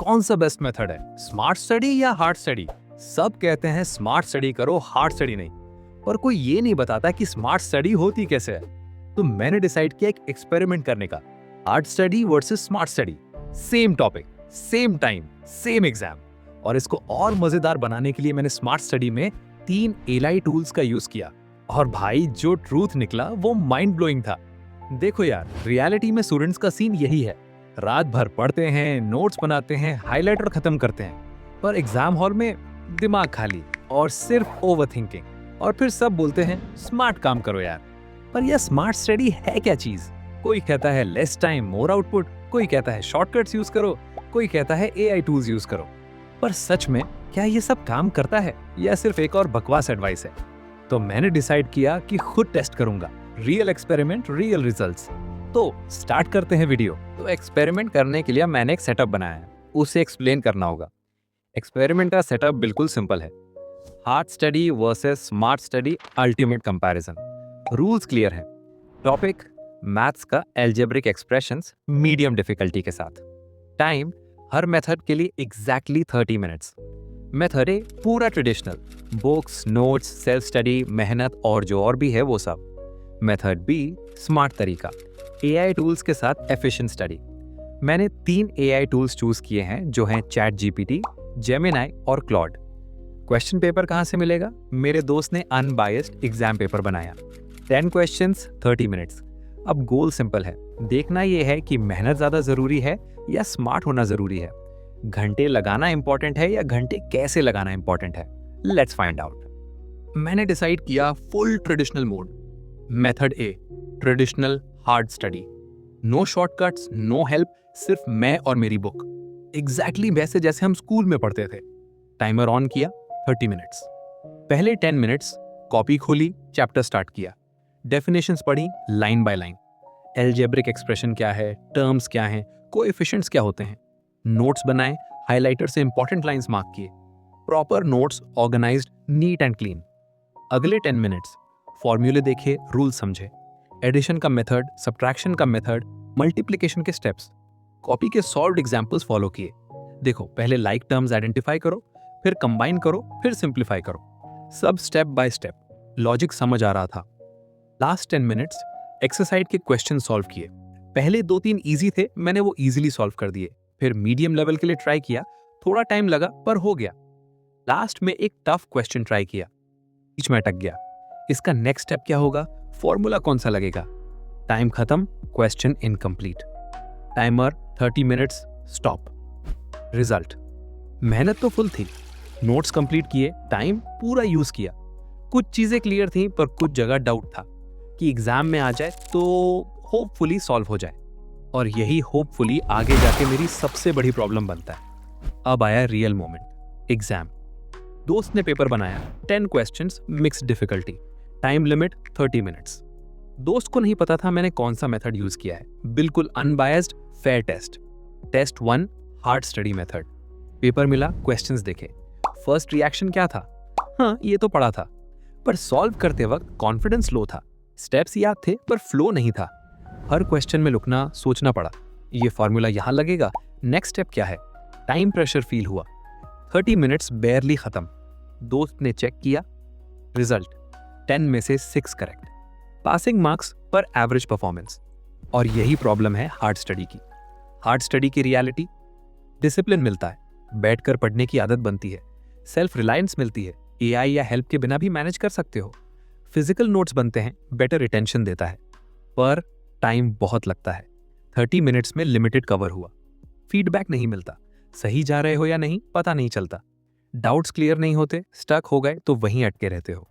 कौन सा best method है, स्मार्ट स्टडी या हार्ड स्टडी? सब कहते हैं स्मार्ट स्टडी करो, हार्ड स्टडी नहीं, पर कोई ये नहीं बताता कि स्मार्ट स्टडी होती कैसे है। तो मैंने डिसाइड किया एक एक्सपेरिमेंट करने का, hard study versus smart study, same topic, same time, same exam. और इसको और मजेदार बनाने के लिए मैंने स्मार्ट स्टडी में 3 एआई टूल्स का यूज किया, और भाई जो ट्रूथ निकला वो माइंड ब्लोइंग था। देखो यार, रियलिटी में स्टूडेंट्स का सीन यही है, रात भर पढ़ते हैं, नोट्स बनाते हैं, हाइलाइटर खत्म करते हैं, पर एग्जाम हॉल में दिमाग खाली और सिर्फ ओवरथिंकिंग। और फिर सब बोलते हैं स्मार्ट काम करो यार। पर यह स्मार्ट स्टडी है क्या चीज? कोई कहता है लेस टाइम मोर आउटपुट, कोई कहता है शॉर्टकट्स यूज करो, कोई कहता है एआई टूल्स यूज करो। पर सच में क्या ये सब काम करता है या सिर्फ एक और बकवास एडवाइस है? तो मैंने डिसाइड किया कि खुद टेस्ट करूंगा, रियल एक्सपेरिमेंट, रियल रिजल्ट्स। तो स्टार्ट करते हैं वीडियो। तो एक्सपेरिमेंट करने के लिए मैंने एक सेटअप बनाया है, उसे एक्सप्लेन करना होगा। एक्सपेरिमेंट का सेटअप बिल्कुल सिंपल है, hard study versus smart study ultimate comparison. Rules clear है, टॉपिक मैथ्स का एल्जेब्रिक एक्सप्रेशंस मीडियम डिफिकल्टी के साथ। टाइम हर मेथड के लिए एग्जैक्टली 30 मिनट्स। मेथड ए पूरा traditional, books, notes, self study, मेहनत और जो और भी है वो सब। मेथड बी स्मार्ट तरीका, एआई टूल्स के साथ एफिशिएंट स्टडी। मैंने 3 एआई टूल्स चूज किए हैं जो हैं चैट जीपीटी, जेमिनाई और क्लॉड। क्वेश्चन पेपर कहां से मिलेगा? मेरे दोस्त ने अनबायस्ड एग्जाम पेपर बनाया, 10 क्वेश्चंस 30 मिनट्स। अब गोल सिंपल है, देखना यह है कि मेहनत ज्यादा जरूरी है या स्मार्ट होना जरूरी है, घंटे लगाना इंपॉर्टेंट है या घंटे कैसे लगाना इंपॉर्टेंट है। Let's find out. मैंने डिसाइड किया full traditional mode. Method A traditional hard study, no shortcuts, no help, सिर्फ मैं और मेरी बुक, एग्जैक्टली वैसे जैसे हम स्कूल में पढ़ते थे। टाइमर ऑन किया, 30 मिनट्स। पहले 10 मिनट्स कॉपी खोली, चैप्टर स्टार्ट किया, डेफिनेशंस पढ़ी line by line, algebraic expression क्या है, टर्म्स क्या हैं, कोएफिशिएंट्स क्या होते हैं। नोट्स बनाए, हाइलाइटर से इंपॉर्टेंट लाइंस मार्क किए, proper notes, organised, neat and clean. अगले 10 मिनट्स फॉर्मूले देखे, रूल समझे, एडिशन का मेथड, सब्ट्रैक्शन का मेथड, मल्टीप्लिकेशन के स्टेप्स, कॉपी के सॉल्व्ड एग्जांपल्स फॉलो किए। देखो, पहले लाइक टर्म्स आइडेंटिफाई करो, फिर कंबाइन करो, फिर सिंप्लीफाई करो, सब स्टेप बाय स्टेप। लॉजिक समझ आ रहा था। लास्ट 10 मिनट्स एक्सरसाइज के क्वेश्चन सॉल्व किए। पहले 2-3 इजी थे, मैंने वो इजीली सॉल्व कर दिए। फिर मीडियम लेवल के लिए ट्राई किया, थोड़ा टाइम लगा पर हो गया। लास्ट में एक टफ क्वेश्चन ट्राई किया, बीच में अटक गया। इसका नेक्स्ट स्टेप क्या होगा, फॉर्मूला कौन सा लगेगा? टाइम खत्म, question incomplete. Timer 30 minutes, stop. Result, मेहनत तो फुल थी, नोट्स कंप्लीट किए, टाइम पूरा यूज किया। कुछ चीजें क्लियर थी पर कुछ जगह डाउट था कि एग्जाम में आ जाए तो होपफुली सॉल्व हो जाए। और यही होपफुली आगे जाके मेरी सबसे बड़ी प्रॉब्लम बनता है। अब आया रियल मोमेंट, एग्जाम। दोस्त ने पेपर बनाया, 10 questions, mixed difficulty, time limit 30 minutes. दोस्त को नहीं पता था मैंने कौन सा मेथड यूज किया है, बिल्कुल unbiased fair test. Test 1 hard study method. Paper मिला, क्वेश्चंस देखे, फर्स्ट रिएक्शन क्या था? हाँ, ये तो पढ़ा था, पर सॉल्व करते वक्त कॉन्फिडेंस लो था। स्टेप्स याद थे पर फ्लो नहीं था। हर क्वेश्चन में रुकना, सोचना पड़ा, ये फॉर्मूला यहां लगेगा, नेक्स्ट स्टेप क्या है। टाइम प्रेशर फील हुआ, 30 मिनट्स बेयरली खत्म। दोस्त ने चेक किया, रिजल्ट 10 में से 6 करेक्ट, पासिंग मार्क्स पर एवरेज परफॉर्मेंस। और यही प्रॉब्लम है हार्ड स्टडी की। हार्ड स्टडी की रियलिटी, डिसिप्लिन मिलता है, बैठकर पढ़ने की आदत बनती है, सेल्फ रिलायंस मिलती है, एआई या हेल्प के बिना भी मैनेज कर सकते हो, फिजिकल नोट्स बनते हैं, बेटर रिटेंशन देता है, पर टाइम बहुत लगता है। 30 मिनट्स में लिमिटेड कवर हुआ, फीडबैक नहीं मिलता, सही जा रहे हो या नहीं पता नहीं चलता, डाउट्स क्लियर नहीं होते, स्टक हो गए तो वहीं अटके रहते हो।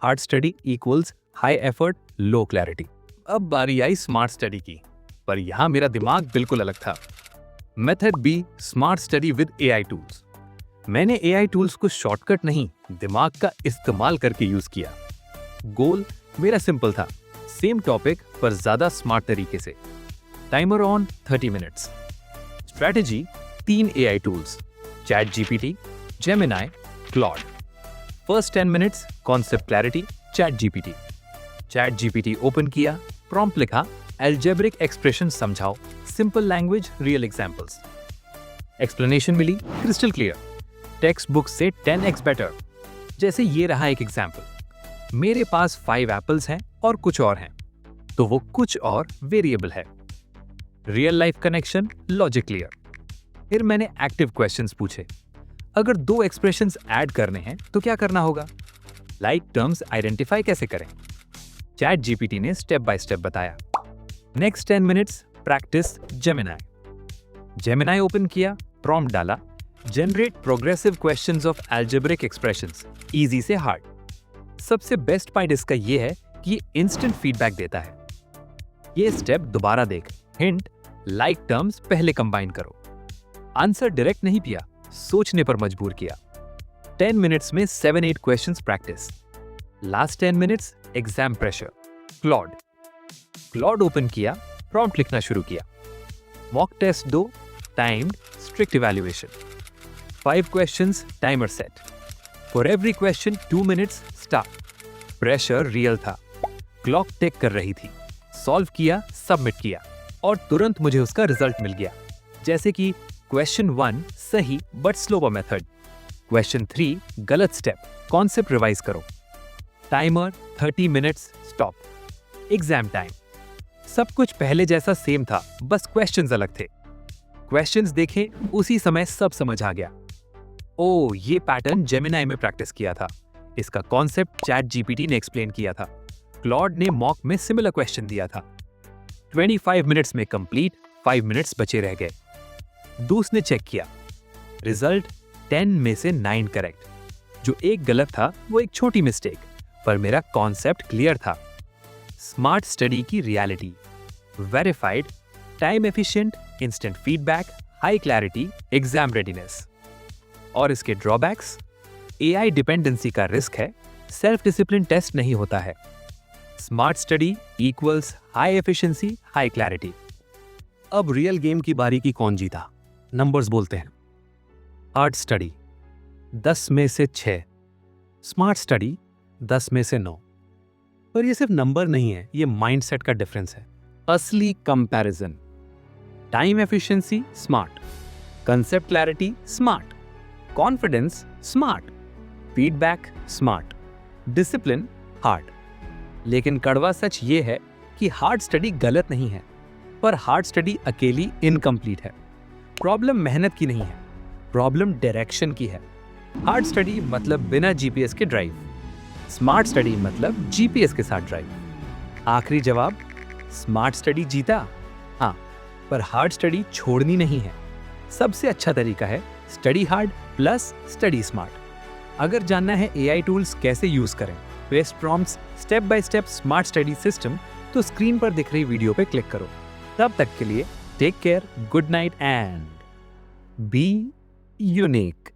Hard study equals high effort, low clarity. अब बारी आई स्मार्ट स्टडी की, पर यहां मेरा दिमाग बिल्कुल अलग था। Method B smart study with AI tools. मैंने एआई टूल्स को शॉर्टकट नहीं, दिमाग का इस्तेमाल करके यूज किया। गोल मेरा सिंपल था, सेम टॉपिक पर ज्यादा स्मार्ट तरीके से। Timer on, 30 minutes. Strategy 3 AI tools, ChatGPT, Gemini, Claude. First 10 minutes concept clarity, ChatGPT. ChatGPT open किया, प्रॉम्प्ट लिखा, एल्जेब्रिक एक्सप्रेशन समझाओ, simple language, real examples. Explanation मिली crystal clear, textbook से 10x better. जैसे ये रहा एक example, मेरे पास 5 एप्पल्स हैं और कुछ और हैं, तो वो कुछ और वेरिएबल है। Real life connection, logic clear. फिर मैंने एक्टिव क्वेश्चंस पूछे, अगर 2 एक्सप्रेशंस ऐड करने हैं तो क्या करना होगा, लाइक टर्म्स आइडेंटिफाई कैसे करें। चैट जीपीटी ने स्टेप बाय स्टेप बताया। Next 10 minutes practice Gemini open किया, प्रॉम्प्ट डाला, generate progressive questions of algebraic expressions, easy से हार्ड। सबसे बेस्ट पॉइंट इसका ये है कि ये इंस्टेंट फीडबैक देता है। ये स्टेप दोबारा देख, हिंट, लाइक टर्म्स पहले कंबाइन करो। आंसर डायरेक्ट नहीं पिया, सोचने पर मजबूर किया। 10 मिनट्स में 7-8 questions practice. Last 10 minutes exam pressure, Claude open किया, प्रॉम्प्ट लिखना शुरू किया। Mock test 2, timed, strict evaluation. 5 questions, timer set. For every question 2 minutes start. Pressure real था, क्लॉक टिक कर रही थी। सॉल्व किया, सबमिट किया और तुरंत मुझे उसका रिजल्ट मिल गया। जैसे कि क्वेश्चन 1 सही बट स्लोवर मेथड, क्वेश्चन 3 गलत स्टेप, कॉन्सेप्ट रिवाइज करो। Timer 30 minutes stop. Exam time, सब कुछ पहले जैसा सेम था, बस क्वेश्चंस अलग थे। क्वेश्चंस देखे उसी समय सब समझ आ गया। ओ, ये पैटर्न जेमिनाई में प्रैक्टिस किया था, इसका कॉन्सेप्ट चैट जीपीटी ने एक्सप्लेन किया था, क्लॉड ने मॉक में सिमिलर क्वेश्चन दिया था। 25 मिनट्स में कंप्लीट, 5 मिनट्स बचे रह गए। दूस ने चेक किया, रिजल्ट 10 में से 9 करेक्ट। जो एक गलत था वो एक छोटी मिस्टेक, पर मेरा कॉन्सेप्ट क्लियर था। स्मार्ट स्टडी की reality, verified, time efficient, instant feedback, high clarity, exam readiness. और इसके ड्रॉबैक्स, एआई डिपेंडेंसी का रिस्क है, सेल्फ डिसिप्लिन टेस्ट नहीं होता है। Smart study equals high efficiency, high clarity. अब रियल गेम की बारी की कौन जीता, नंबर्स बोलते हैं। हार्ड स्टडी 10 में से 6, स्मार्ट स्टडी 10 में से 9। पर ये सिर्फ नंबर नहीं है, ये माइंडसेट का डिफरेंस है। असली comparison, time efficiency smart, concept clarity smart, confidence smart, feedback smart, discipline hard. लेकिन कड़वा सच ये है कि हार्ड स्टडी गलत नहीं है, पर हार्ड स्टडी अकेली इनकम्प्लीट है। प्रॉब्लम मेहनत की नहीं है, प्रॉब्लम डायरेक्शन की है। हार्ड स्टडी मतलब बिना जीपीएस के ड्राइव, स्मार्ट स्टडी मतलब जीपीएस के साथ ड्राइव। आखिरी जवाब, स्मार्ट स्टडी जीता, हाँ, पर हार्ड स्टडी छोड़नी नहीं है। सबसे अच्छा तरीका है study hard plus study smart. अगर जानना है एआई टूल्स कैसे यूज करें, best prompts, step by step smart study system, तो स्क्रीन पर दिख रही वीडियो पे क्लिक करो। तब तक के लिए take care, good night and be unique.